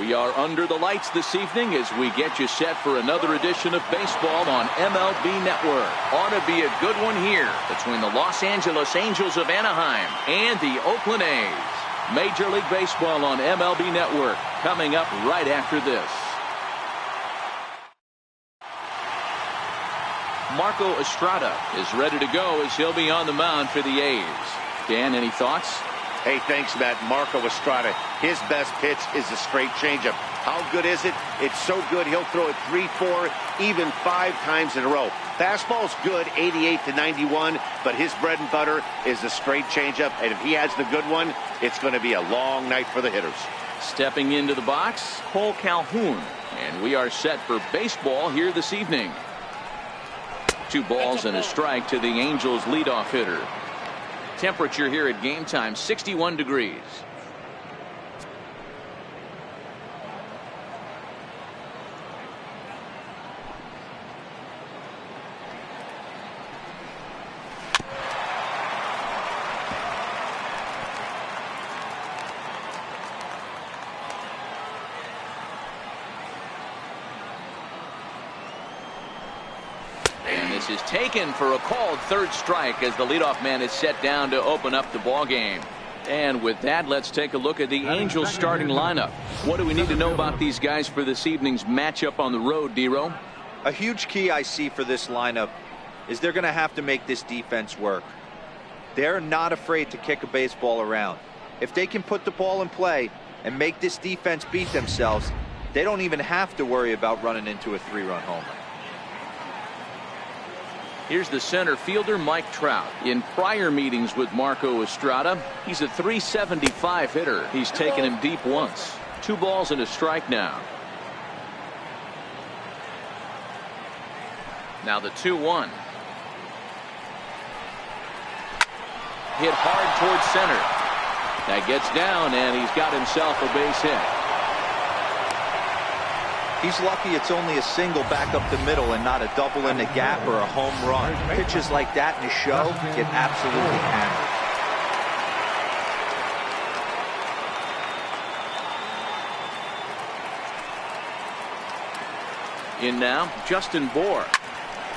We are under the lights this evening as we get you set for another edition of baseball on MLB Network. Ought to be a good one here between the Los Angeles Angels of Anaheim and the Oakland A's. Major League Baseball on MLB Network coming up right after this. Marco Estrada is ready to go as he'll be on the mound for the A's. Dan, any thoughts? Hey, thanks, Matt. Marco Estrada, his best pitch is a straight changeup. How good is it? It's so good he'll throw it 3, 4, even 5 times in a row. Fastball's good, 88 to 91, but his bread and butter is a straight changeup, and if he has the good one, it's going to be a long night for the hitters. Stepping into the box, Cole Calhoun, and we are set for baseball here this evening. 2 balls and a strike to the Angels leadoff hitter. Temperature here at game time, 61 degrees. Is taken for a called third strike as the leadoff man is set down to open up the ball game. And with that, let's take a look at the Angels starting lineup. What do we need to know about these guys for this evening's matchup on the road, D-Row? A huge key I see for this lineup is they're going to have to make this defense work. They're not afraid to kick a baseball around. If they can put the ball in play and make this defense beat themselves, they don't even have to worry about running into a 3-run homer. Here's the center fielder, Mike Trout. In prior meetings with Marco Estrada, he's a .375 hitter. He's taken him deep once. 2 balls and a strike now. Now the 2-1. Hit hard towards center. That gets down, and he's got himself a base hit. He's lucky it's only a single back up the middle and not a double in the gap or a home run. Pitches like that in a show get absolutely hammered. In now, Justin Bour.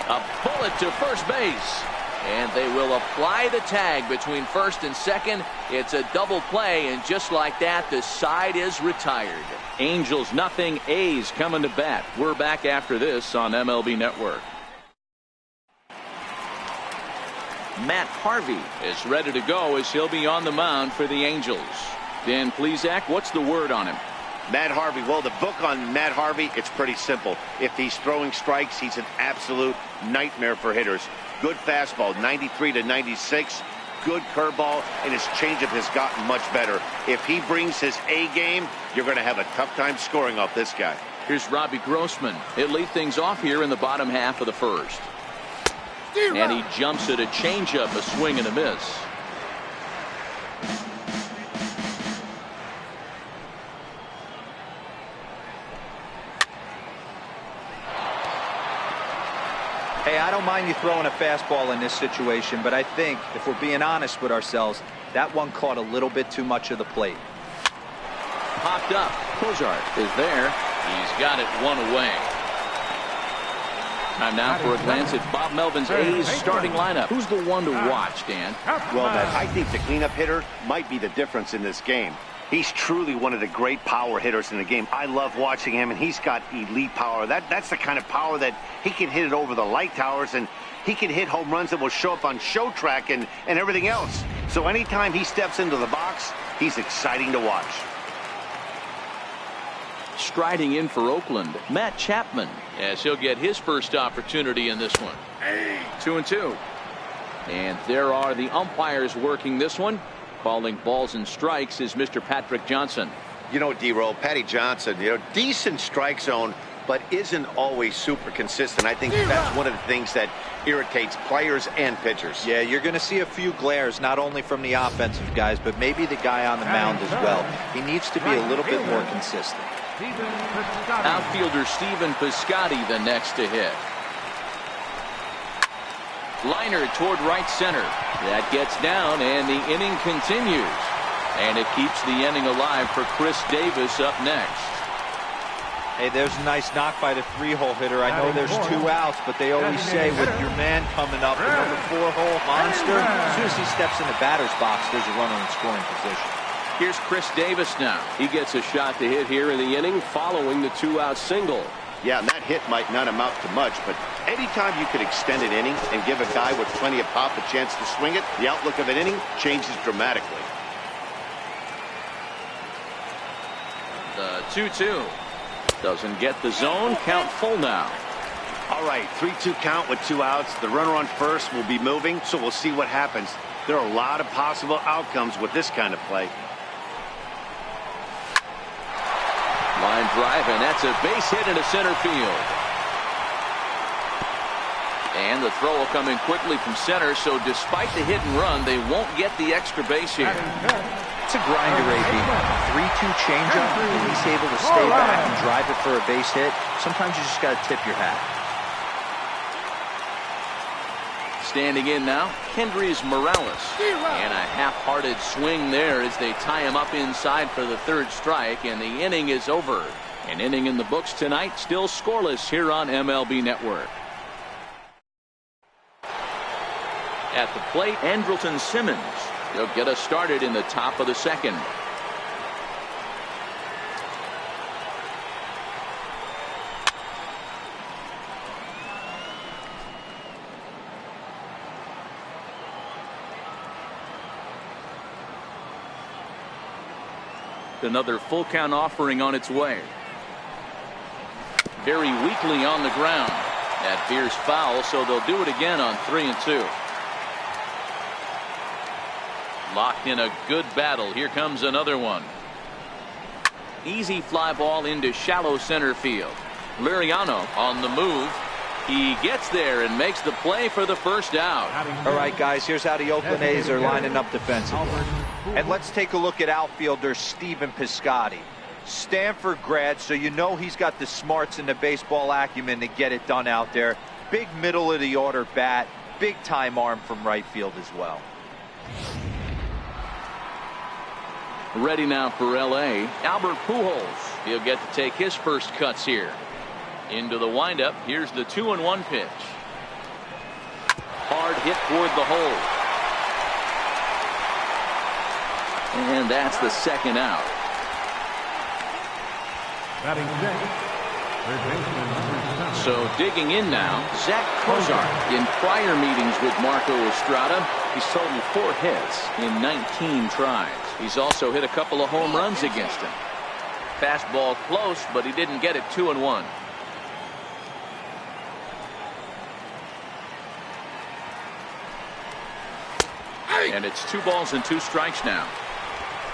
A bullet to first base. And they will apply the tag between first and second. It's a double play, and just like that, the side is retired. Angels nothing, A's coming to bat. We're back after this on MLB Network. Matt Harvey is ready to go as he'll be on the mound for the Angels. Dan Plesac, what's the word on him? Matt Harvey, well, the book on Matt Harvey, it's pretty simple. If he's throwing strikes, he's an absolute nightmare for hitters. Good fastball, 93 to 96. Good curveball, and his changeup has gotten much better. If he brings his A game, you're going to have a tough time scoring off this guy. Here's Robbie Grossman. He'll lead things off here in the bottom half of the first. And he jumps at a changeup, a swing and a miss. Hey, I don't mind you throwing a fastball in this situation, but I think, if we're being honest with ourselves, that one caught a little bit too much of the plate. Popped up. Cozart is there. He's got it one away. Time now for a glance at Bob Melvin's A's starting lineup. Who's the one to watch, Dan? Well, Matt, I think the cleanup hitter might be the difference in this game. He's truly one of the great power hitters in the game. I love watching him, and he's got elite power. That's the kind of power that he can hit it over the light towers, and he can hit home runs that will show up on show track and everything else. So anytime he steps into the box, he's exciting to watch. Striding in for Oakland, Matt Chapman, as he'll get his first opportunity in this one. 2-2. And there are the umpires working this one. Calling balls and strikes is Mr. Patrick Johnson. You know, D-Roll, Patty Johnson, decent strike zone, but isn't always super consistent. I think that's one of the things that irritates players and pitchers. Yeah, you're going to see a few glares, not only from the offensive guys, but maybe the guy on the mound as well. He needs to be a little bit more consistent. Outfielder Stephen Piscotty the next to hit. Liner toward right center. That gets down, and the inning continues. And it keeps the inning alive for Chris Davis up next. Hey, there's a nice knock by the 3-hole hitter. I know there's 2 outs, but they always say with your man coming up, the number 4-hole monster, as soon as he steps in the batter's box, there's a runner in scoring position. Here's Chris Davis now. He gets a shot to hit here in the inning following the 2-out single. Yeah, and that hit might not amount to much, but anytime you could extend an inning and give a guy with plenty of pop a chance to swing it, the outlook of an inning changes dramatically. The 2-2. Doesn't get the zone. Count full now. All right, 3-2 count with 2 outs. The runner on first will be moving, so we'll see what happens. There are a lot of possible outcomes with this kind of play. Line drive, and that's a base hit into center field. And the throw will come in quickly from center, so despite the hit and run, they won't get the extra base here. It's a grinder, AB. 3-2 changeup, and he's able to stay back and drive it for a base hit. Sometimes you just got to tip your hat. Standing in now, Kendrys Morales. And a half-hearted swing there as they tie him up inside for the 3rd strike, and the inning is over. An inning in the books tonight, still scoreless here on MLB Network. At the plate, Andrelton Simmons. He'll get us started in the top of the 2nd. Another full count offering on its way. Very weakly on the ground. That veers foul, so they'll do it again on 3-2. Locked in a good battle. Here comes another one. Easy fly ball into shallow center field. Liriano on the move. He gets there and makes the play for the 1st out. All right, guys, here's how the Oakland A's are lining up defensively. And let's take a look at outfielder Stephen Piscotty. Stanford grad, so you know he's got the smarts and the baseball acumen to get it done out there. Big middle of the order bat. Big time arm from right field as well. Ready now for L.A. Albert Pujols. He'll get to take his first cuts here. Into the windup. Here's the 2-1 pitch. Hard hit toward the hole. And that's the 2nd out. So digging in now, Zach Cozart. In prior meetings with Marco Estrada, he's totaled 4 hits in 19 tries. He's also hit a couple of home runs against him. Fastball close, but he didn't get it. 2-1. And it's 2 balls and 2 strikes now.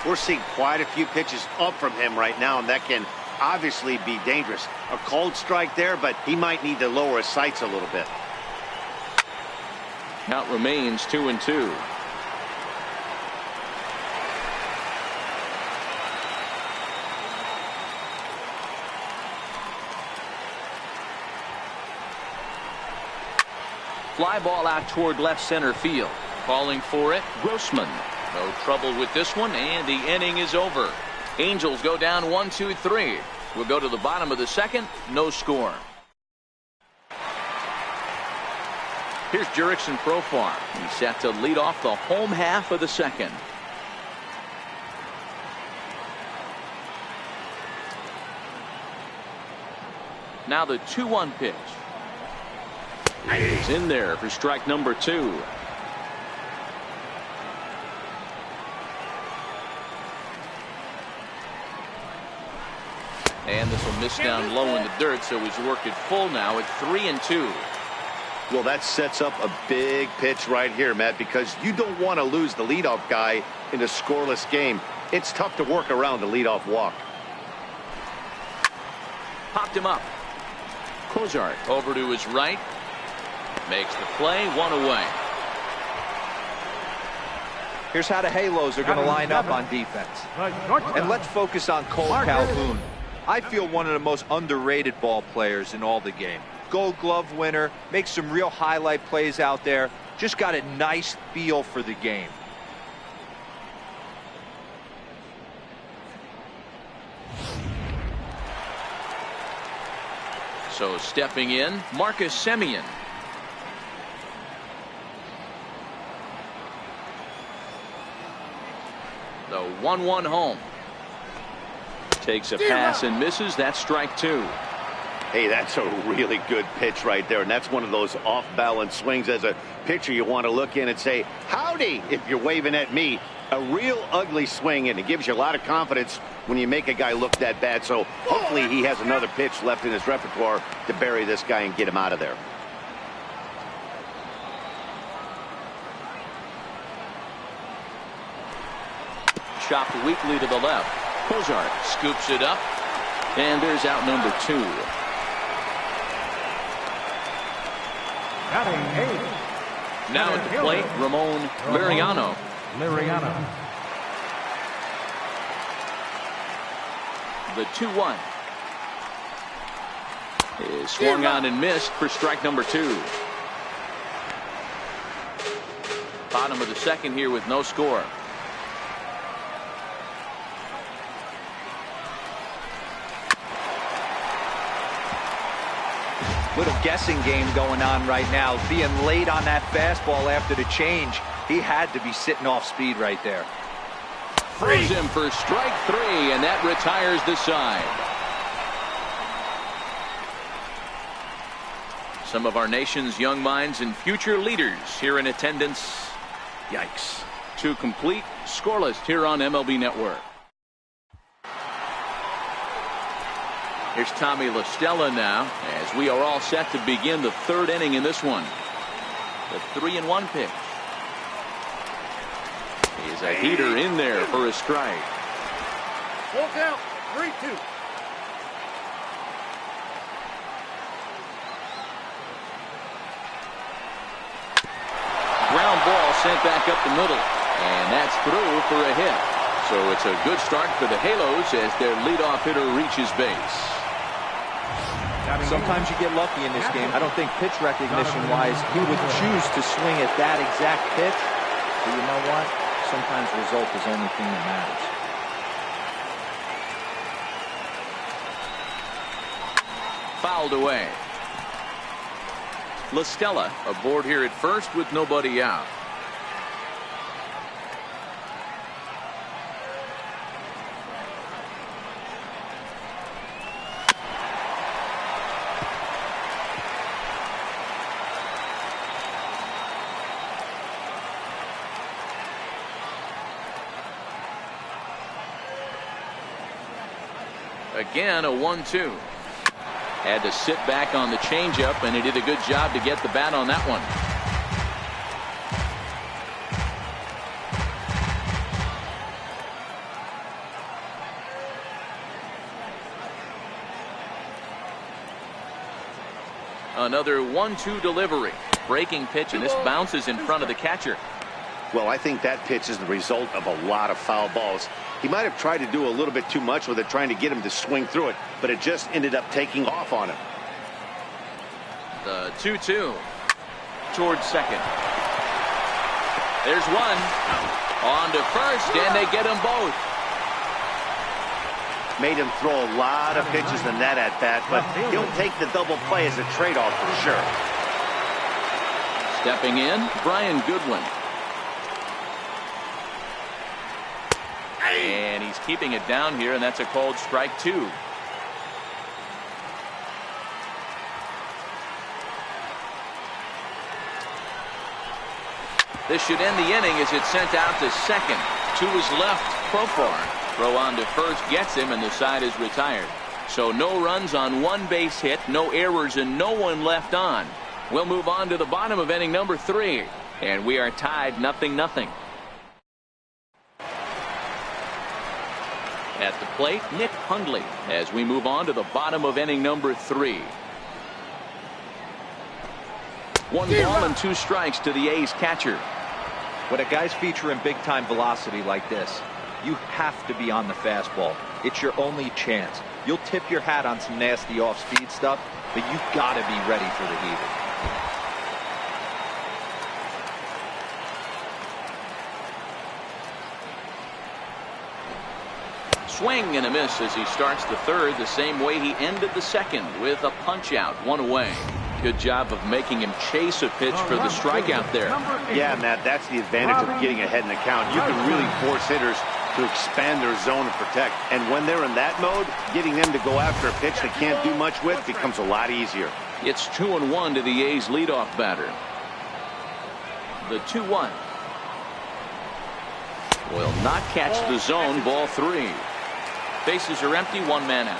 We're seeing quite a few pitches up from him right now, and that can obviously be dangerous. A cold strike there, but he might need to lower his sights a little bit. Count remains 2-2. Fly ball out toward left center field. Calling for it, Grossman. No trouble with this one, and the inning is over. Angels go down 1-2-3. We'll go to the bottom of the 2nd. No score. Here's Jurickson Profar. He's set to lead off the home half of the 2nd. Now the 2-1 pitch. He's in there for strike number 2. And this will miss down low in the dirt, so he's worked it full now at 3-2. Well, that sets up a big pitch right here, Matt, because you don't want to lose the leadoff guy in a scoreless game. It's tough to work around the leadoff walk. Popped him up. Cozart over to his right. Makes the play, 1 away. Here's how the Halos are going to line up on defense. And let's focus on Cole Calhoun. I feel one of the most underrated ball players in all the game. Gold Glove winner, makes some real highlight plays out there. Just got a nice feel for the game. So stepping in, Marcus Semien. The 1-1 home. Takes a pass and misses. That's strike two. Hey, that's a really good pitch right there, and that's one of those off-balance swings. As a pitcher, you want to look in and say, howdy, if you're waving at me. A real ugly swing, and it gives you a lot of confidence when you make a guy look that bad. So hopefully he has another pitch left in his repertoire to bury this guy and get him out of there. Chopped weakly to the left. Cozart scoops it up, and there's out number two. Now at the plate, Ramon Liriano. The 2-1 is swung on and missed for strike number two. Bottom of the second here with no score. Little guessing game going on right now. Being late on that fastball after the change. He had to be sitting off speed right there. Throws him for strike three, and that retires the side. Some of our nation's young minds and future leaders here in attendance. Yikes. To complete, scoreless here on MLB Network. Here's Tommy La Stella now, as we are all set to begin the third inning in this one. The 3-1 pitch. He's a heater in there for a strike. Full count, 3-2. Ground ball sent back up the middle, and that's through for a hit. So it's a good start for the Halos as their leadoff hitter reaches base. Sometimes you get lucky in this game. I don't think pitch recognition-wise he would choose to swing at that exact pitch. But you know what? Sometimes result is the only thing that matters. Fouled away. La Stella aboard here at first with nobody out. Again, a 1-2. Had to sit back on the changeup, and he did a good job to get the bat on that one. Another 1-2 delivery. Breaking pitch, and this bounces in front of the catcher. Well, I think that pitch is the result of a lot of foul balls. He might have tried to do a little bit too much with it, trying to get him to swing through it, but it just ended up taking off on him. The 2-2 towards second. There's one. On to first, and they get them both. Made him throw a lot of pitches in that at-bat, but he'll take the double play as a trade-off for sure. Stepping in, Brian Goodwin. And he's keeping it down here, and that's a called strike two. This should end the inning as it's sent out to second. Two is left. Profar. Throw on to first gets him, and the side is retired. So no runs on one base hit, no errors, and no one left on. We'll move on to the bottom of inning number 3, and we are tied 0-0. At the plate, Nick Hundley, as we move on to the bottom of inning number 3. 1 ball and 2 strikes to the A's catcher. When a guy's featuring big-time velocity like this, you have to be on the fastball. It's your only chance. You'll tip your hat on some nasty off-speed stuff, but you got to be ready for the heater. Swing and a miss as he starts the third the same way he ended the second, with a punch out, one away. Good job of making him chase a pitch for the strikeout there. Yeah, Matt, that's the advantage of getting ahead in the count. You can really force hitters to expand their zone and protect. And when they're in that mode, getting them to go after a pitch they can't do much with becomes a lot easier. It's 2-1 to the A's leadoff batter. The 2-1. Will not catch the zone, ball 3. Bases are empty, one man out.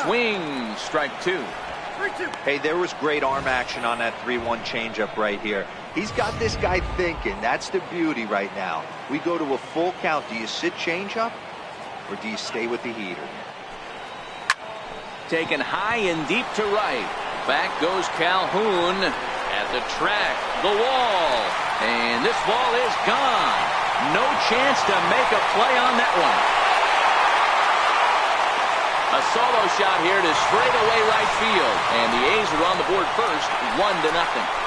Swing, strike 2. Hey, there was great arm action on that 3-1 changeup right here. He's got this guy thinking. That's the beauty right now. We go to a full count. Do you sit changeup or do you stay with the heater? Taken high and deep to right. Back goes Calhoun at the track, the wall, and this ball is gone. No chance to make a play on that one. A solo shot here to straightaway right field, and the A's are on the board first, 1-0.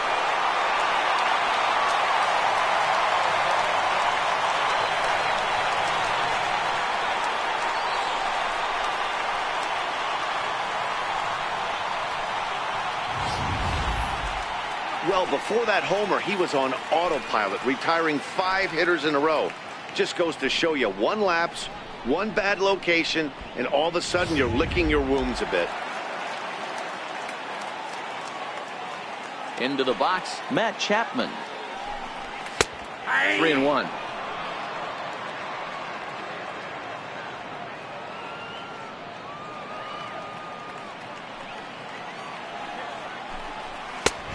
Well, before that homer, he was on autopilot, retiring 5 hitters in a row. Just goes to show you one lapse, one bad location, and all of a sudden you're licking your wounds a bit. Into the box, Matt Chapman. 3-1.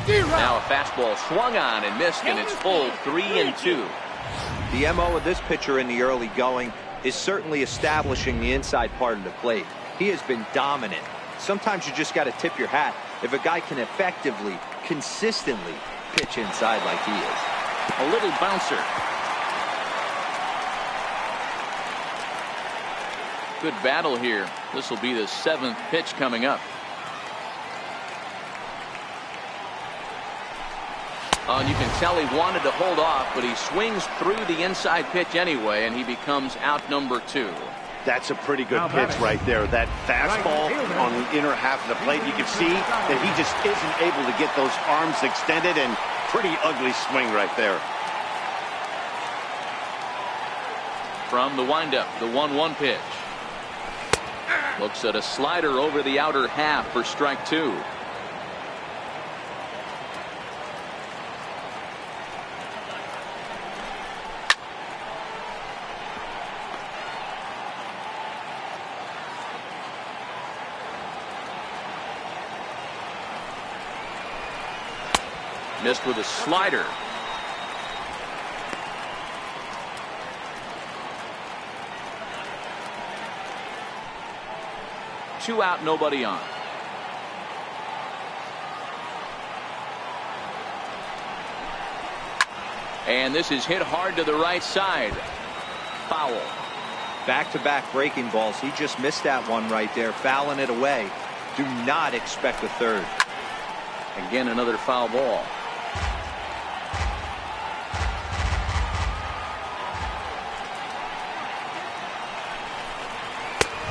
Now a fastball swung on and missed, and it's full 3-2. The MO of this pitcher in the early going is certainly establishing the inside part of the plate. He has been dominant. Sometimes you just got to tip your hat if a guy can effectively, consistently pitch inside like he is. A little bouncer. Good battle here. This will be the 7th pitch coming up. And you can tell he wanted to hold off, but he swings through the inside pitch anyway, and he becomes out number 2. That's a pretty good pitch right there. That fastball on the inner half of the plate. You can see that he just isn't able to get those arms extended, and pretty ugly swing right there. From the windup, the 1-1 pitch. Looks at a slider over the outer half for strike 2. Missed with a slider. Two out, nobody on. And this is hit hard to the right side. Foul. Back-to-back breaking balls. He just missed that one right there, fouling it away. Do not expect a third. Again, another foul ball.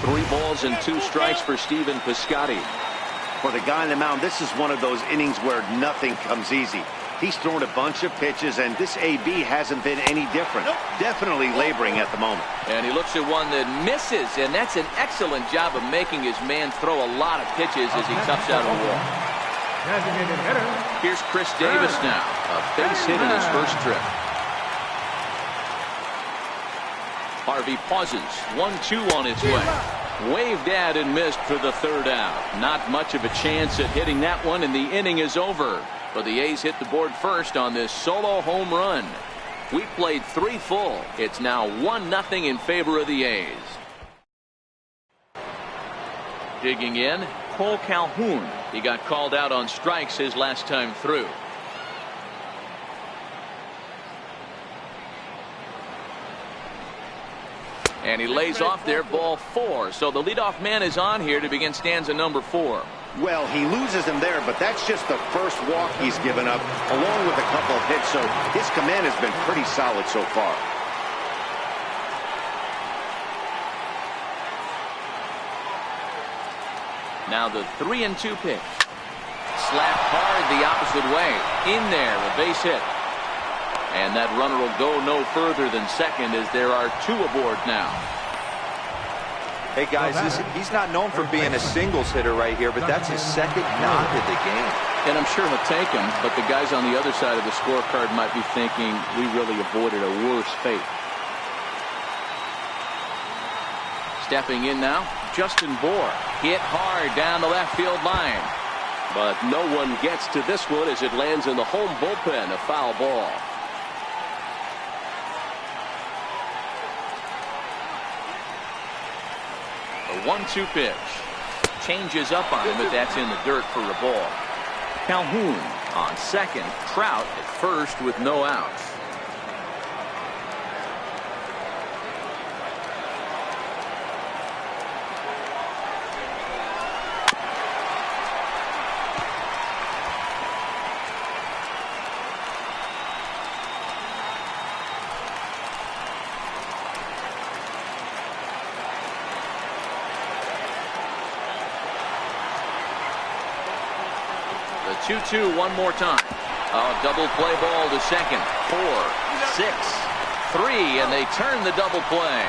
Three balls and 2 strikes for Stephen Piscotty. For the guy on the mound, this is one of those innings where nothing comes easy. He's thrown a bunch of pitches, and this AB hasn't been any different. Definitely laboring at the moment. And he looks at one that misses, and that's an excellent job of making his man throw a lot of pitches as he toughs out a wall. Here's Chris Davis now, a base hit in his first trip. Harvey pauses, 1-2 on its way. Waved at and missed for the 3rd out. Not much of a chance at hitting that one, and the inning is over. But the A's hit the board first on this solo home run. We played 3 full. It's now 1-0 in favor of the A's. Digging in, Cole Calhoun. He got called out on strikes his last time through. And he lays off there, ball 4. So the leadoff man is on here to begin stanza number 4. Well, he loses him there, but that's just the first walk he's given up, along with a couple of hits, so his command has been pretty solid so far. Now the 3-2 pitch. Slapped hard the opposite way. In there, a base hit. And that runner will go no further than second as there are 2 aboard now. Hey guys, he's not known for being a singles hitter right here, but that's his second knock of the game. And I'm sure he'll take him, but the guys on the other side of the scorecard might be thinking we really avoided a worse fate. Stepping in now, Justin Bour. Hit hard down the left field line. But no one gets to this one as it lands in the home bullpen, a foul ball. A 1-2 pitch. Changes up on him, but that's in the dirt for a ball. Calhoun on second. Trout at first with no outs. The 2-2 one more time. A double play ball to second. 4, 6, 3, and they turn the double play.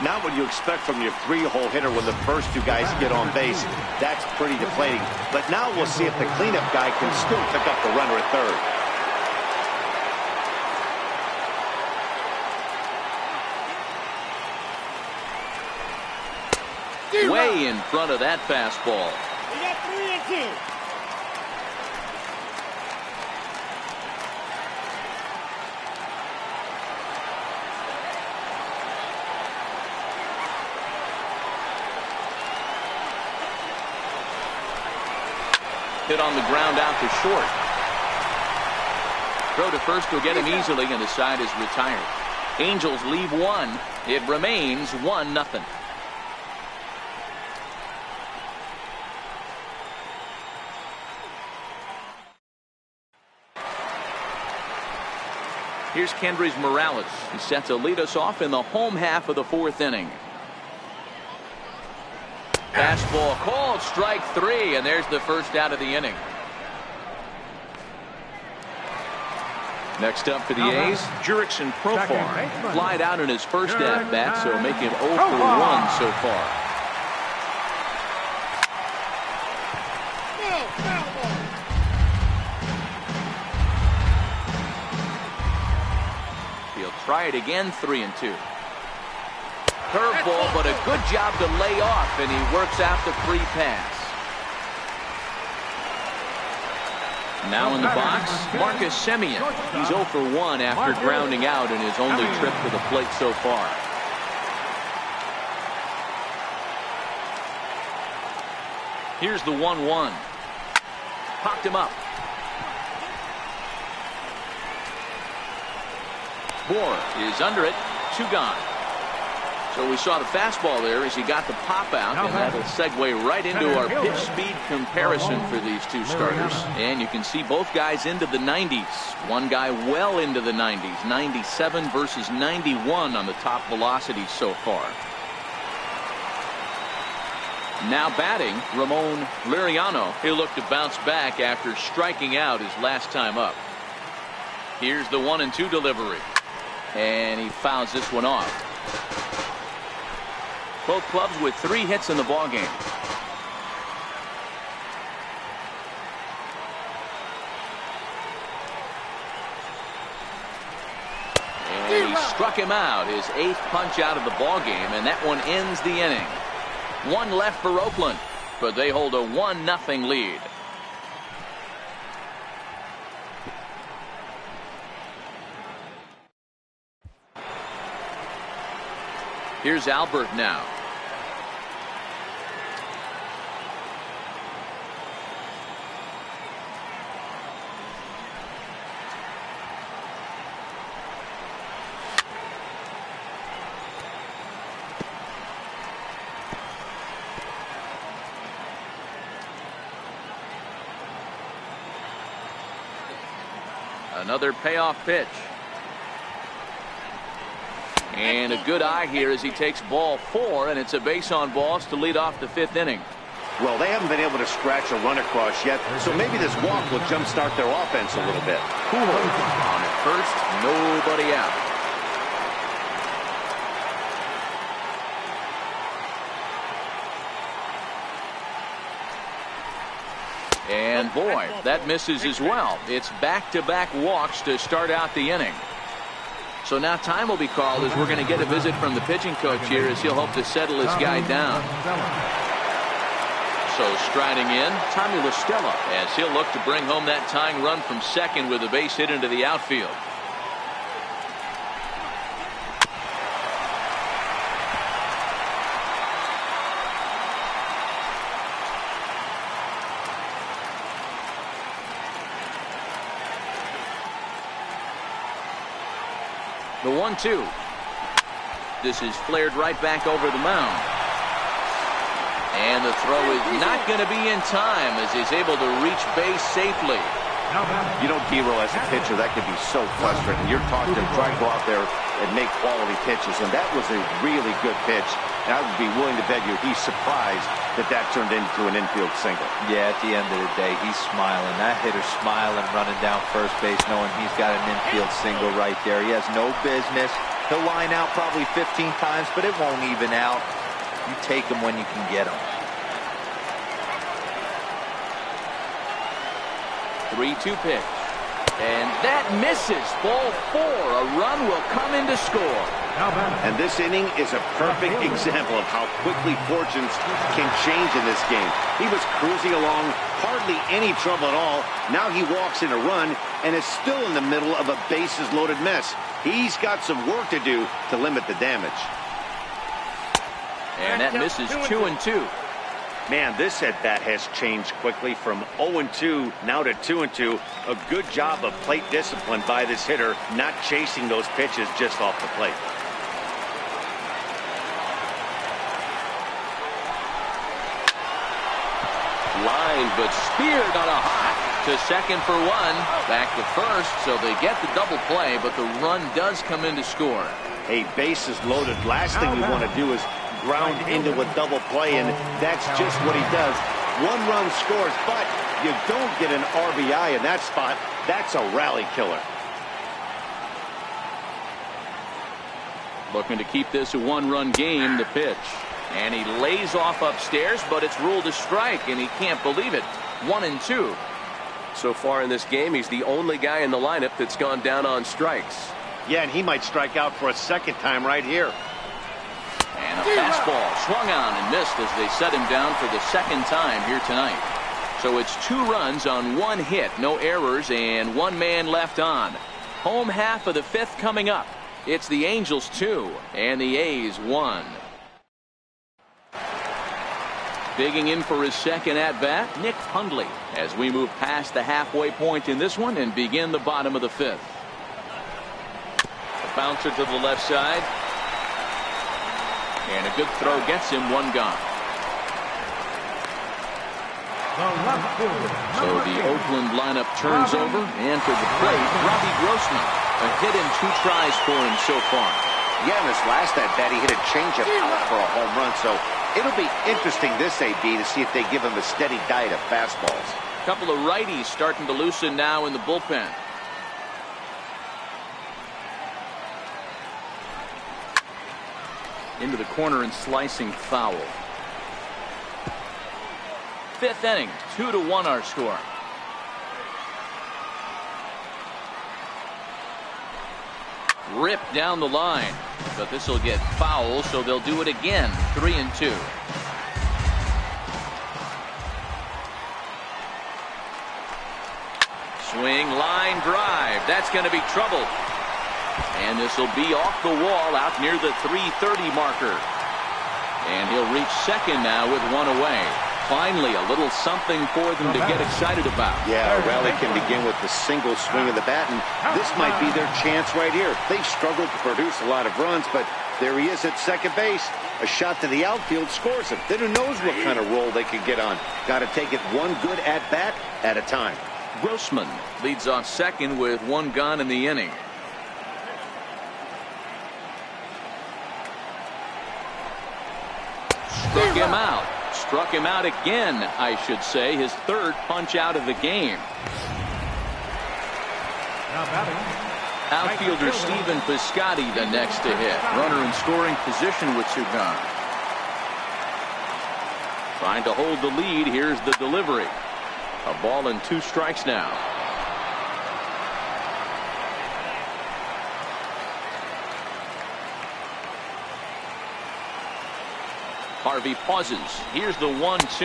Not what you expect from your 3-hole hitter when the first 2 guys get on base. That's pretty deflating. But now we'll see if the cleanup guy can still pick up the runner at third. Way in front of that fastball. We got 3-2. Hit on the ground out to short. Throw to first will get him easily, and the side is retired. Angels leave 1. It remains 1-0. Here's Kendrys Morales. He's set to lead us off in the home half of the 4th inning. Fastball called, strike 3, and there's the first out of the inning. Next up for the A's, Jurickson Profar. Flied out in his first at bat, so make him 0 for 1 so far. Try it again, 3-2. Curveball, but a good job to lay off, and he works out the free pass. Now in the box, Marcus Semien. He's 0 for 1 after grounding out in his only trip to the plate so far. Here's the 1-1. Popped him up. Bour is under it. 2 gone. So we saw the fastball there as he got the pop out, and that'll segue right into our pitch speed comparison for these 2 starters. And you can see both guys into the 90s. One guy well into the 90s. 97 versus 91 on the top velocities so far. Now batting, Ramon Liriano. He'll look to bounce back after striking out his last time up. Here's the 1-2 delivery. And he fouls this one off. Both clubs with 3 hits in the ballgame. And he struck him out, his 8th punch out of the ballgame, and that one ends the inning. 1 left for Oakland, but they hold a 1-0 lead. Here's Albert now. Another payoff pitch. And a good eye here as he takes ball 4, and it's a base on balls to lead off the 5th inning. Well, they haven't been able to scratch a run across yet, so maybe this walk will jumpstart their offense a little bit. On at first, nobody out. And boy, that misses as well. It's back-to-back walks to start out the inning. So now time will be called as we're going to get a visit from the pitching coach here as he'll hope to settle his guy down. So striding in, Tommy La Stella, as he'll look to bring home that tying run from second with a base hit into the outfield. The 1-2. This is flared right back over the mound. And the throw is not going to be in time as he's able to reach base safely. You know, Giro, as a pitcher, that could be so frustrating. You're taught to try to go out there and make quality pitches, and that was a really good pitch. And I would be willing to bet you he's surprised that that turned into an infield single. Yeah, at the end of the day, he's smiling. That hitter's smiling, running down first base, knowing he's got an infield single right there. He has no business. He'll line out probably 15 times, but it won't even out. You take him when you can get him. 3-2 pitch. And that misses. Ball 4. A run will come in to score. And this inning is a perfect example of how quickly fortunes can change in this game. He was cruising along, hardly any trouble at all. Now he walks in a run and is still in the middle of a bases-loaded mess. He's got some work to do to limit the damage. And that misses 2-2. Man, this at-bat has changed quickly from 0-2 now to 2-2. A good job of plate discipline by this hitter, not chasing those pitches just off the plate. Line, but speared on a hop to second for 1. Back to first, so they get the double play, but the run does come in to score. A base is loaded. Last thing we want to do is ground into a double play, and that's just what he does. 1 run scores, but you don't get an RBI in that spot. That's a rally killer. Looking to keep this a 1-run game, the pitch. And he lays off upstairs, but it's ruled a strike, and he can't believe it. 1-2. So far in this game, he's the only guy in the lineup that's gone down on strikes. Yeah, and he might strike out for a second time right here. And a fastball swung on and missed as they set him down for the second time here tonight. So it's 2 runs on 1 hit, no errors, and 1 man left on. Home half of the 5th coming up. It's the Angels 2 and the A's 1. Digging in for his second at-bat, Nick Hundley, as we move past the halfway point in this one and begin the bottom of the 5th. A bouncer to the left side. And a good throw gets him 1 gone. So the Oakland lineup turns over, and to the plate, Robbie Grossman. A hit in 2 tries for him so far. Yeah, in this last at-bat, he hit a changeup out for a home run, so it'll be interesting this AB to see if they give him a steady diet of fastballs. A couple of righties starting to loosen now in the bullpen. Into the corner and slicing foul. 5th inning, 2-1 our score. Ripped down the line, but this will get foul, so they'll do it again. 3-2. Swing, line drive. That's going to be trouble. And this will be off the wall out near the 330 marker. And he'll reach second now with 1 away. Finally, a little something for them to get excited about. Yeah, a rally can begin with the single swing of the bat, and this might be their chance right here. They've struggled to produce a lot of runs, but there he is at second base. A shot to the outfield scores him. Then who knows what kind of roll they could get on. Got to take it 1 good at-bat at a time. Grossman leads off second with 1 gone in the inning. Struck him out again, I should say. His 3rd punch out of the game. Outfielder Stephen Piscotty the next to hit. Runner in scoring position with 2 gone. Trying to hold the lead. Here's the delivery. A ball and 2 strikes now. Harvey pauses. Here's the 1-2.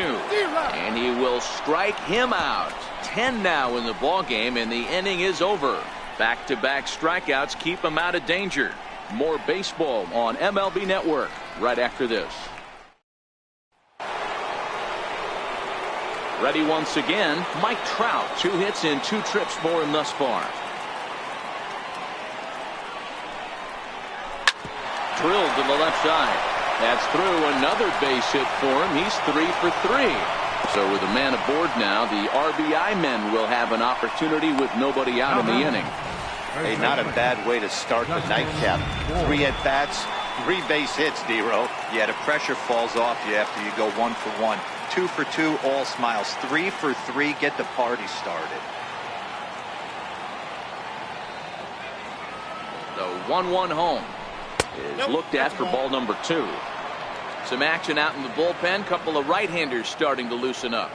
And he will strike him out. 10 now in the ball game, and the inning is over. Back-to-back strikeouts keep him out of danger. More baseball on MLB Network right after this. Ready once again, Mike Trout. 2 hits in 2 trips for him thus far. Drilled to the left side. That's through. Another base hit for him. He's 3 for 3. So with a man aboard now, the RBI men will have an opportunity with nobody out in the inning. Hey, not a bad way to start the nightcap. 3 at-bats, 3 base hits, D-Row. Yeah, the pressure falls off you after you go 1 for 1. 2 for 2, all smiles. 3 for 3, get the party started. The 1-1 home is looked at for ball number 2. Some action out in the bullpen. Couple of right-handers starting to loosen up.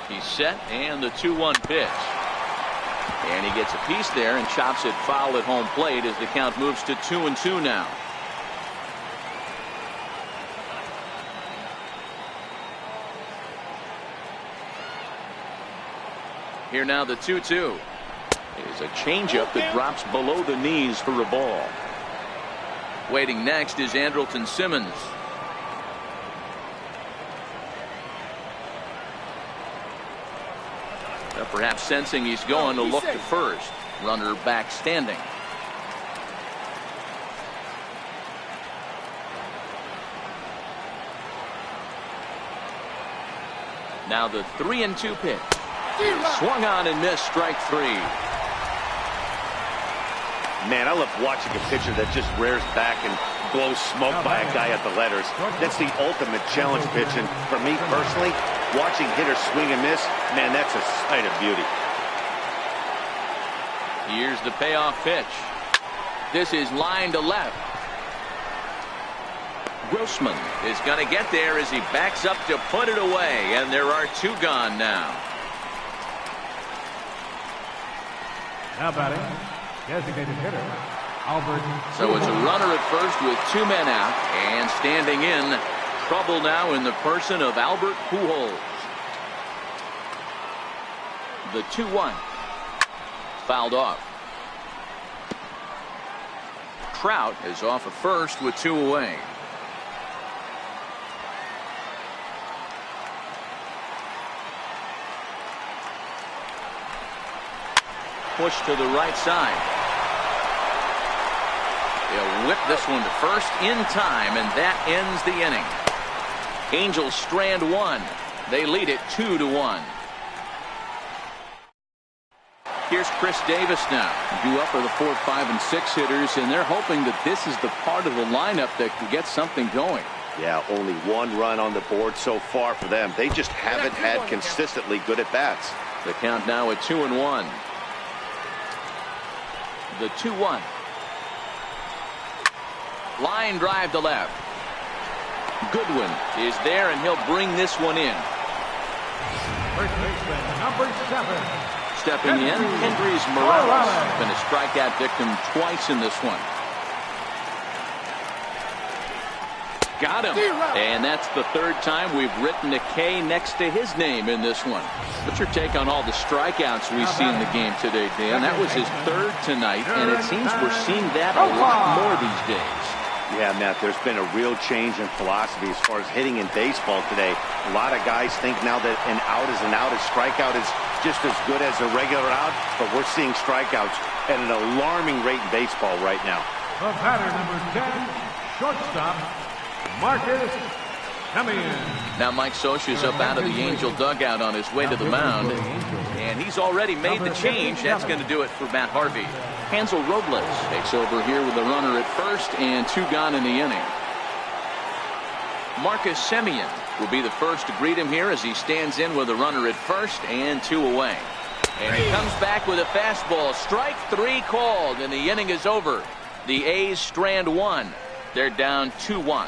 He's set, and the 2-1 pitch. And he gets a piece there and chops it foul at home plate as the count moves to 2-2 now. Here now the 2-2 is a changeup that drops below the knees for a ball. Waiting next is Andrelton Simmons. Perhaps sensing he's going to look to first. Runner back standing. Now the 3-2 pitch. Swung on and missed, strike 3. Man, I love watching a pitcher that just rears back and blows smoke by a guy at the letters. That's the ultimate challenge pitch, and for me personally, watching hitters swing and miss, man, that's a sight of beauty. Here's the payoff pitch. This is line to left. Grossman is going to get there as he backs up to put it away, and there are 2 gone now. Now batting, designated hitter, Albert. So it's a runner at first with 2 men out, and standing in, trouble now in the person of Albert Pujols. The 2-1 fouled off. Trout is off at first with 2 away. Push to the right side. He'll whip this one to first in time, and that ends the inning. Angels strand 1. They lead it 2-1. Here's Chris Davis now. Due up for the 4, 5, and 6 hitters, and they're hoping that this is the part of the lineup that can get something going. Yeah, only 1 run on the board so far for them. They just haven't had consistently good at bats. The count now at 2-1. The 2-1. Line drive to left. Goodwin is there, and he'll bring this one in. First baseman, number 7. Stepping in, Hendrys Morales. Been a strikeout victim twice in this one. Got him. And that's the 3rd time we've written a K next to his name in this one. What's your take on all the strikeouts we see in the game today, Dan? That was his 3rd tonight, and it seems we're seeing that a lot more these days. Yeah, Matt, there's been a real change in philosophy as far as hitting in baseball today. A lot of guys think now that an out is an out, a strikeout is just as good as a regular out, but we're seeing strikeouts at an alarming rate in baseball right now. The batter, number 10, shortstop, Marcus Now Mike Scioscia's up out of the Angel dugout on his way to the mound. And he's already made the change. That's going to do it for Matt Harvey. Hansel Robles takes over here with a runner at first and 2 gone in the inning. Marcus Semien will be the first to greet him here as he stands in with a runner at first and 2 away. And he comes back with a fastball. Strike 3 called, and the inning is over. The A's strand 1. They're down 2-1.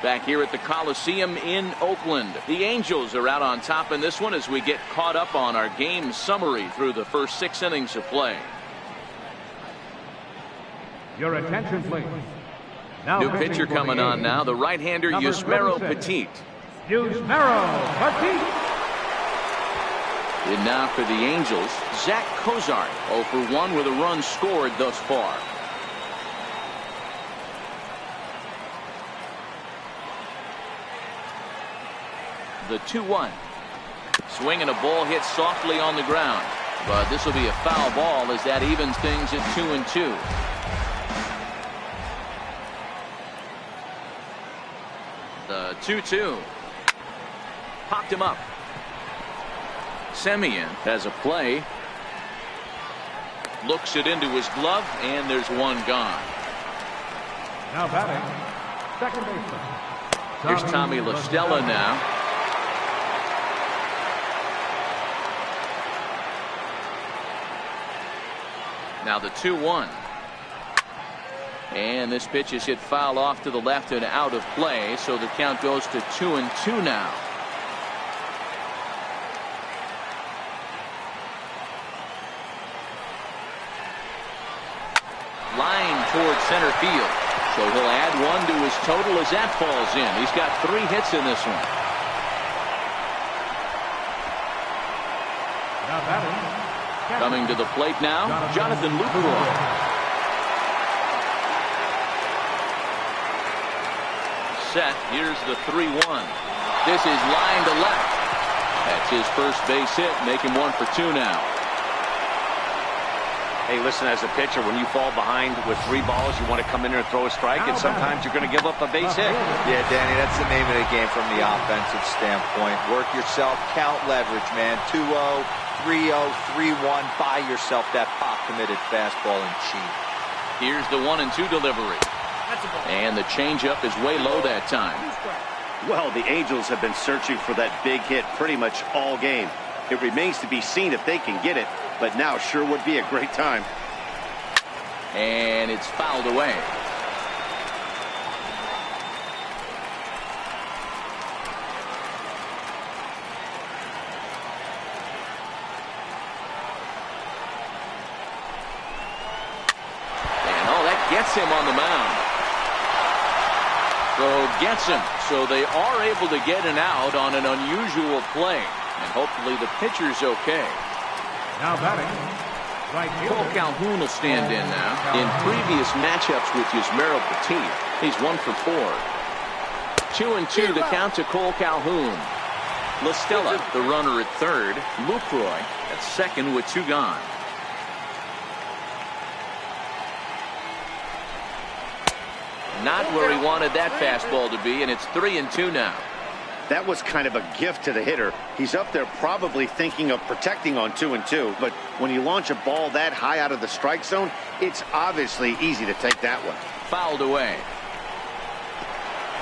Back here at the Coliseum in Oakland, the Angels are out on top in this one as we get caught up on our game summary through the first 6 innings of play. Your attention, please. Now New pitcher coming on now, the right-hander Yusmeiro Petit. Yusmeiro Petit. And now for the Angels, Zach Cozart, 0 for 1 with a run scored thus far. The 2-1. Swinging a ball hit softly on the ground. But this will be a foul ball as that evens things at 2-2. The 2-2. Popped him up. Semien has a play. Looks it into his glove, and there's 1 gone. Now batting, second baseman. Here's Tommy La Stella now. Now the 2-1. And this pitch is hit foul off to the left and out of play, so the count goes to 2-2 now. Line towards center field. So he'll add 1 to his total as that falls in. He's got 3 hits in this one. Now batting. Coming to the plate now, Jonathan Lucroy. Set. Here's the 3-1. This is line to left. That's his first base hit. Make him 1 for 2 now. Hey, listen, as a pitcher, when you fall behind with 3 balls, you want to come in there and throw a strike, and sometimes you're going to give up a base hit. Yeah, Danny, that's the name of the game from the offensive standpoint. Work yourself, count leverage, man. 2-0, 3-0, 3-1. Buy yourself that pop-committed fastball and cheat. Here's the 1-2 delivery. And the changeup is way low that time. Well, the Angels have been searching for that big hit pretty much all game. It remains to be seen if they can get it, but now sure would be a great time. And it's fouled away. And oh, that gets him on the mound. So gets him. So they are able to get an out on an unusual play. And hopefully the pitcher's okay. Now batting, right Cole fielder. Calhoun will stand in now. In previous matchups with Yusmeiro Petit, he's 1 for 4. 2-2 the count to Cole Calhoun. La Stella, the runner at third. Lucroy at second with 2 gone. Not where he wanted that fastball to be, and it's 3-2 now. That was kind of a gift to the hitter. He's up there probably thinking of protecting on 2-2, but when you launch a ball that high out of the strike zone, it's obviously easy to take that one. Fouled away.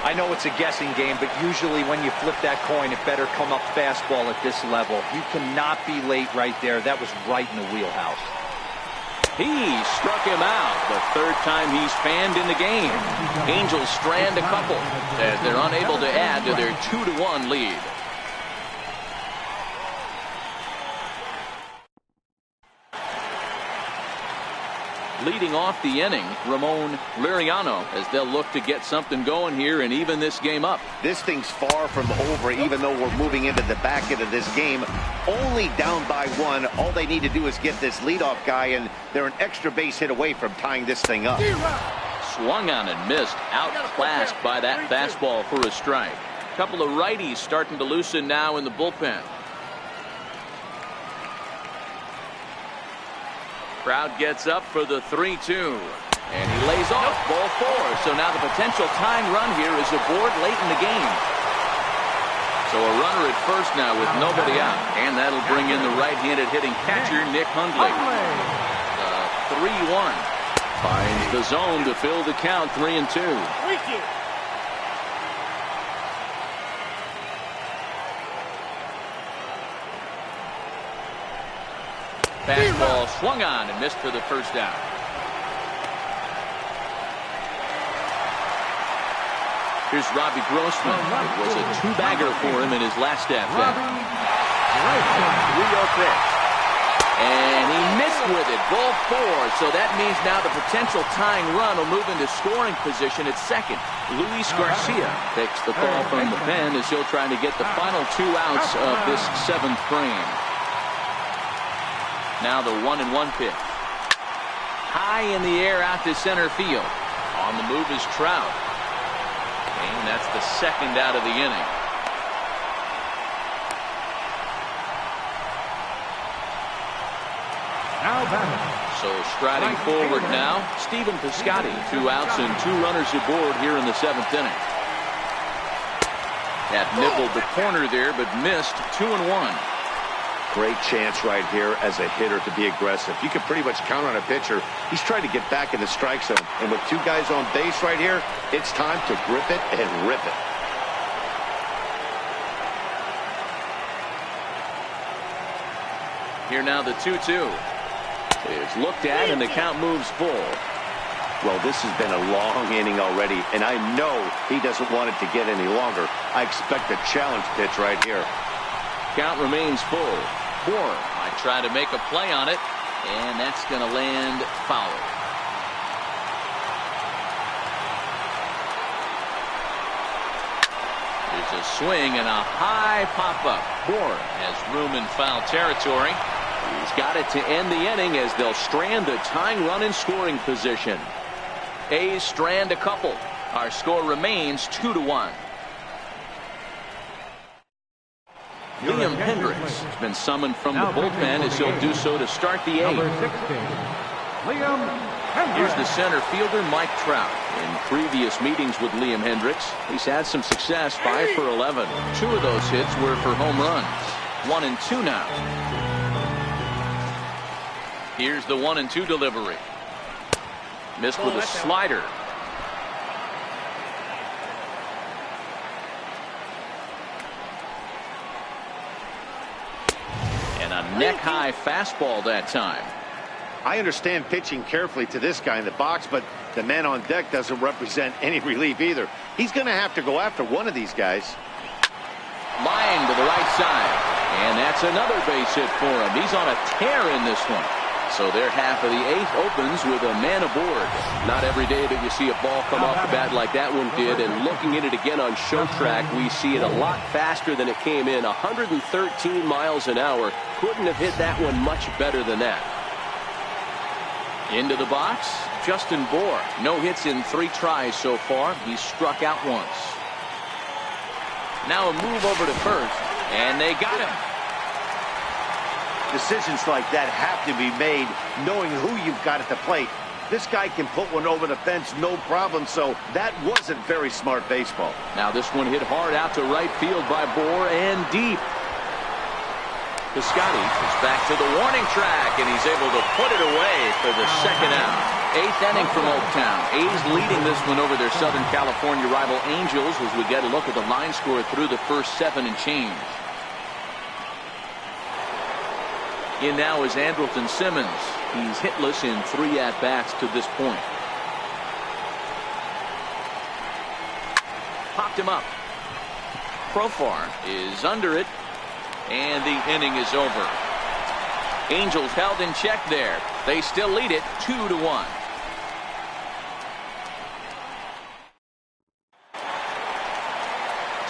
I know it's a guessing game, but usually when you flip that coin, it better come up fastball at this level. You cannot be late right there. That was right in the wheelhouse. He struck him out. The 3rd time he's fanned in the game. Angels strand a couple as they're unable to add to their 2-1 lead. Leading off the inning, Ramon Liriano, as they'll look to get something going here and even this game up. This thing's far from over, even though we're moving into the back end of this game. Only down by 1. All they need to do is get this leadoff guy, and they're an extra base hit away from tying this thing up. Swung on and missed. Outclassed by that fastball for a strike. A couple of righties starting to loosen now in the bullpen. Crowd gets up for the 3-2. And he lays off ball 4. So now the potential tying run here is aboard late in the game. So a runner at first now with nobody out. And that'll bring in the right-handed hitting catcher, Nick Hundley. 3-1. Finds the zone to fill the count, 3-2. Fastball swung on and missed for the first down. Here's Robbie Grossman. It was a 2-bagger for him in his last at bat. 3-0 pitch. And he missed with it. Ball 4. So that means now the potential tying run will move into scoring position at second. Luis Garcia takes the call from the pen as he'll try to get the final 2 outs of this 7th frame. Now the 1-1 pitch. High in the air out to center field. On the move is Trout. And that's the second out of the inning. So striding forward now, Stephen Piscotty. 2 outs and 2 runners aboard here in the 7th inning. Had nibbled the corner there, but missed. 2-1. Great chance right here as a hitter to be aggressive. You can pretty much count on a pitcher. He's trying to get back in the strike zone. And with 2 guys on base right here, it's time to grip it and rip it. Here now the 2-2. Is looked at and the count moves full. Well, this has been a long inning already, and I know he doesn't want it to get any longer. I expect a challenge pitch right here. Count remains full. Bohr might try to make a play on it, and that's going to land foul. There's a swing and a high pop-up. Bohr has room in foul territory. He's got it to end the inning as they'll strand the tying run in scoring position. A's strand a couple. Our score remains 2-1. Liam Hendricks has been summoned from the bullpen as he'll do so to start the 8th. Here's the center fielder, Mike Trout. In previous meetings with Liam Hendricks, he's had some success, 5 for 11. 2 of those hits were for home runs. 1-2 now. Here's the 1-2 delivery. Missed with a slider. And a neck-high fastball that time. I understand pitching carefully to this guy in the box, but the man on deck doesn't represent any relief either. He's going to have to go after one of these guys. Line to the right side. And that's another base hit for him. He's on a tear in this one. So their half of the 8th opens with a man aboard. Not every day that you see a ball come off the bat like that one did. And looking at it again on show track, we see it a lot faster than it came in. 113 miles an hour. Couldn't have hit that one much better than that. Into the box, Justin Bohr. No hits in 3 tries so far. He's struck out once. Now a move over to first, and they got him. Decisions like that have to be made knowing who you've got at the plate. This guy can put one over the fence no problem, so that wasn't very smart baseball. Now this one hit hard out to right field by Bohr and deep. Piscotty is back to the warning track, and he's able to put it away for the 2nd out. 8th inning from Oaktown. A's leading this one over their Southern California rival Angels as we get a look at the line score through the first 7 and change. In now is Andrelton Simmons. He's hitless in 3 at-bats to this point. Popped him up. Profar is under it. And the inning is over. Angels held in check there. They still lead it 2-1.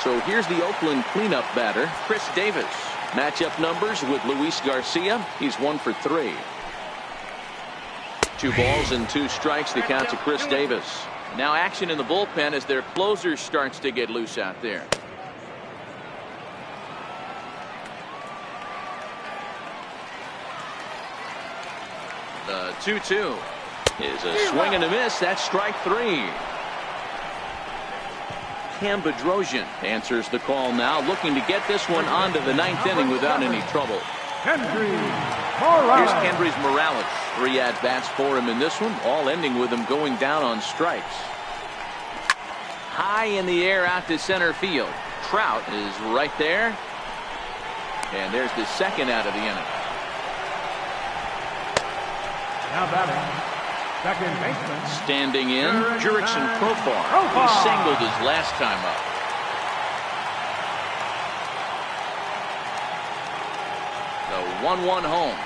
So here's the Oakland cleanup batter, Chris Davis. Matchup numbers with Luis Garcia. He's 1 for 3. 2 balls and 2 strikes to count to Chris Davis. Now action in the bullpen as their closer starts to get loose out there. The 2-2 is a swing and a miss. That's strike 3. Cam Bedrosian answers the call now, looking to get this one onto the 9th inning without any trouble. Here's Kendrys Morales. 3 at-bats for him in this one, all ending with him going down on strikes. High in the air out to center field. Trout is right there. And there's the second out of the inning. Now batting, second baseman. Standing in, Jurickson Profar. He singled his last time up. The 1-1 home.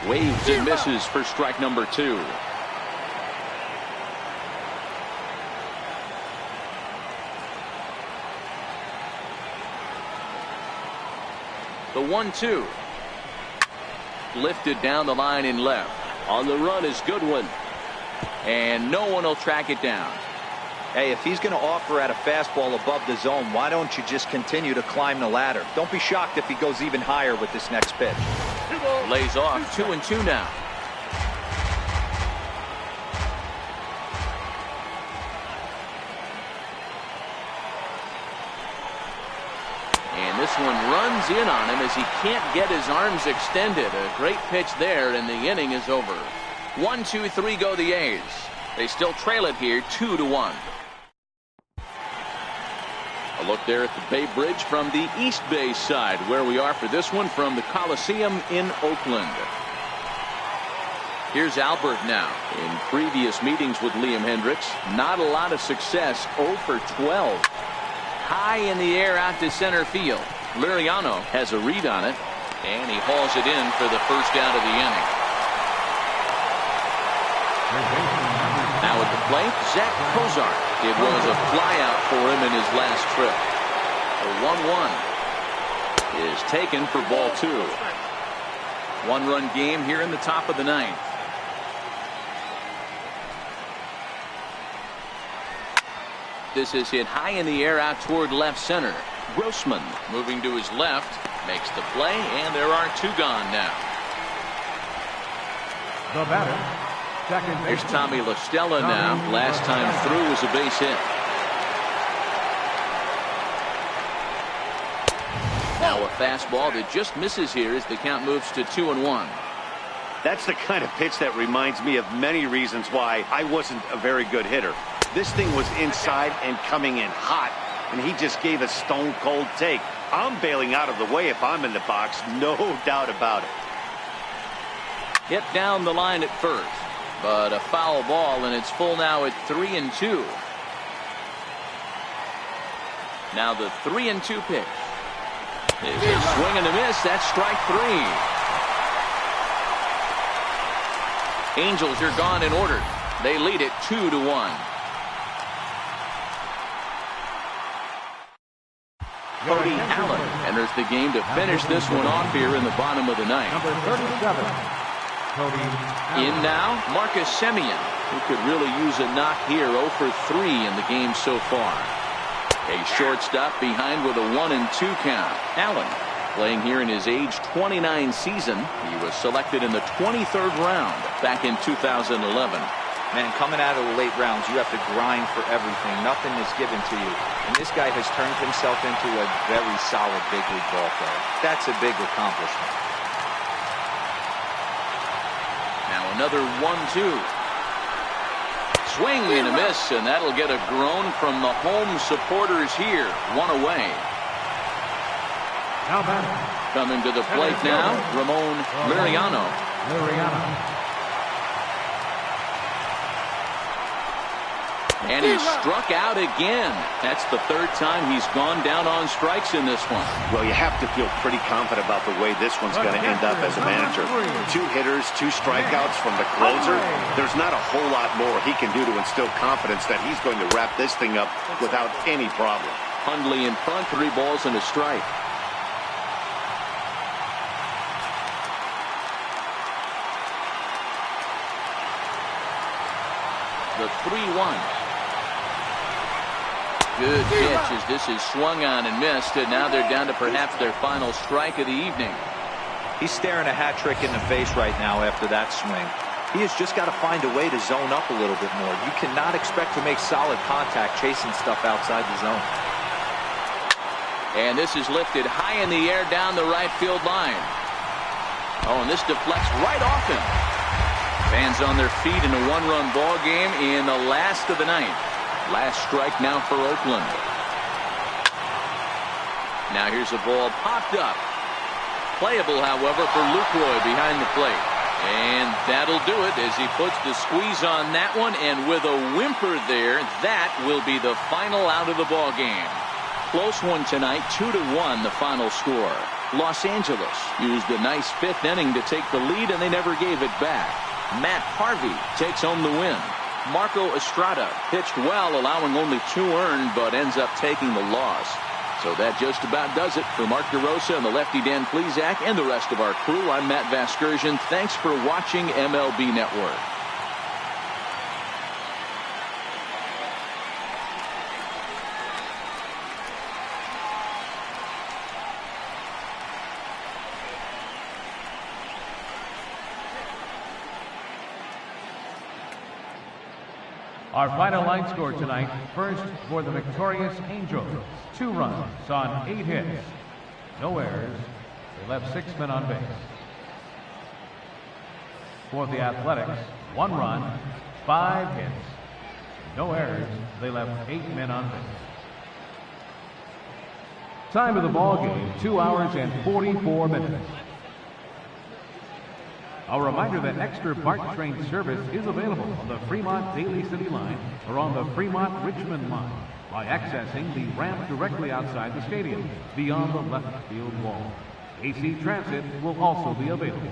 Waves and misses for strike number 2. The 1-2. Lifted down the line in left. On the run is Goodwin. And no one will track it down. Hey, if he's going to offer at a fastball above the zone, why don't you just continue to climb the ladder? Don't be shocked if he goes even higher with this next pitch. Lays off. 2-2 now. And this one runs in on him as he can't get his arms extended. A great pitch there, and the inning is over. 1-2-3 go the A's. They still trail it here 2-1. A look there at the Bay Bridge from the East Bay side, where we are for this one from the Coliseum in Oakland. Here's Albert now. In previous meetings with Liam Hendricks, not a lot of success. 0 for 12. High in the air out to center field. Liriano has a read on it, and he hauls it in for the first out of the inning. Now at the plate, Zach Kozar. It was a flyout for him in his last trip. The 1-1 is taken for ball 2. 1-run game here in the top of the 9th. This is hit high in the air out toward left center. Grossman moving to his left, makes the play, and there are 2 gone now. The batter, second baseman. Here's Tommy La Stella now. Last time through was a base hit. Now a fastball that just misses here as the count moves to 2-1. That's the kind of pitch that reminds me of many reasons why I wasn't a very good hitter. This thing was inside and coming in hot, and he just gave a stone-cold take. I'm bailing out of the way if I'm in the box, no doubt about it. Hit down the line at first, but a foul ball, and it's full now at 3-2. Now the 3-2 pitch is a swing and a miss. That's strike 3. Angels are gone in order. They lead it 2-1. Cody Allen enters the game to finish this one off here in the bottom of the 9th. Number 37, Cody Allen. In now, Marcus Semien, who could really use a knock here. 0 for 3 in the game so far. A shortstop behind with a 1-2 count. Allen playing here in his age 29 season. He was selected in the 23rd round back in 2011. Man, coming out of the late rounds, you have to grind for everything. Nothing is given to you. And this guy has turned himself into a very solid big league ball player. That's a big accomplishment. Now another 1-2. Swing and a miss, and that'll get a groan from the home supporters here. 1 away. Now batting. Coming to the plate now, Ramon Liriano. And he struck out again. That's the 3rd time he's gone down on strikes in this one. Well, you have to feel pretty confident about the way this one's going to end up as a manager. 2 hitters, 2 strikeouts from the closer. There's not a whole lot more he can do to instill confidence that he's going to wrap this thing up without any problem. Hundley in front, 3 balls and a strike. The 3-1. Good pitch as this is swung on and missed, and now they're down to perhaps their final strike of the evening. He's staring a hat trick in the face right now after that swing. He has just got to find a way to zone up a little bit more. You cannot expect to make solid contact chasing stuff outside the zone. And this is lifted high in the air down the right field line. Oh, and this deflects right off him. Fans on their feet in a one-run ball game in the last of the ninth. Last strike now for Oakland. Now here's a ball popped up. Playable, however, for Lucroy behind the plate. And that'll do it as he puts the squeeze on that one. And with a whimper there, that will be the final out of the ball game. Close one tonight, 2-1 the final score. Los Angeles used a nice fifth inning to take the lead, and they never gave it back. Matt Harvey takes home the win. Marco Estrada pitched well, allowing only 2 earned, but ends up taking the loss. So that just about does it for Mark DeRosa and the lefty Dan Plesac and the rest of our crew. I'm Matt Vasgersian. Thanks for watching MLB Network. Our final line score tonight. First for the victorious Angels, 2 runs on 8 hits. No errors. They left 6 men on base. For the Athletics, 1 run, 5 hits. No errors. They left 8 men on base. Time of the ball game, 2 hours and 44 minutes. A reminder that extra BART train service is available on the Fremont Daly City line or on the Fremont Richmond line by accessing the ramp directly outside the stadium beyond the left field wall. AC Transit will also be available.